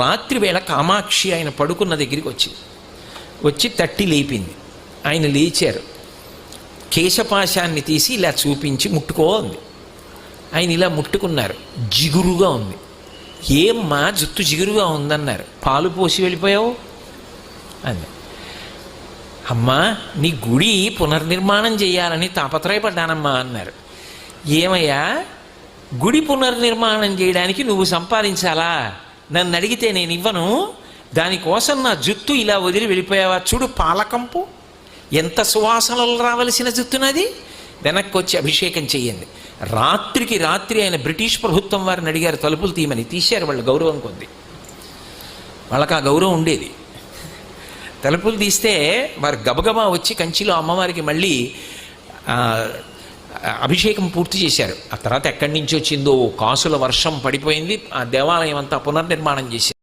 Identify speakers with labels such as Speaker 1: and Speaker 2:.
Speaker 1: రాత్రి వేళ కామాక్షి ఆయన పడుకున్న దగ్గరికి వచ్చి తట్టి లేపింది. ఆయన లేచారు. కేశపాశాన్ని తీసి ఇలా చూపించి ముట్టుకో అంది. ఆయన ఇలా ముట్టుకున్నారు. జిగురుగా ఉంది. ఏమ్మా జుట్టు జిగురుగా ఉందన్నారు. పాలు పోసి వెళ్ళిపోయావు అంది. అమ్మా నీ గుడి పునర్నిర్మాణం చేయాలని తాపత్రయపడ్డానమ్మా అన్నారు. ఏమయ్యా గుడి పునర్నిర్మాణం చేయడానికి నువ్వు సంపాదించాలా? నన్ను అడిగితే నేను ఇవ్వను. దానికోసం నా జుట్టు ఇలా వదిలి వెళ్ళిపోయావా? చూడు పాలకంపు ఎంత సువాసనలు రావలసిన జుట్టునది. వెనక్కి వచ్చి అభిషేకం చెయ్యండి. రాత్రికి రాత్రి ఆయన బ్రిటిష్ ప్రభుత్వం వారిని అడిగారు తలుపులు తీయమని. తీశారు. వాళ్ళ గౌరవం కొద్ది. వాళ్ళకి ఆ గౌరవం ఉండేది. తలుపులు తీస్తే వారు గబగబా వచ్చి కంచిలో అమ్మవారికి మళ్ళీ అభిషేకం పూర్తి చేశారు. ఆ తర్వాత ఎక్కడి నుంచి వచ్చిందో కాసుల వర్షం పడిపోయింది. ఆ దేవాలయం అంతా పునర్నిర్మాణం చేశారు.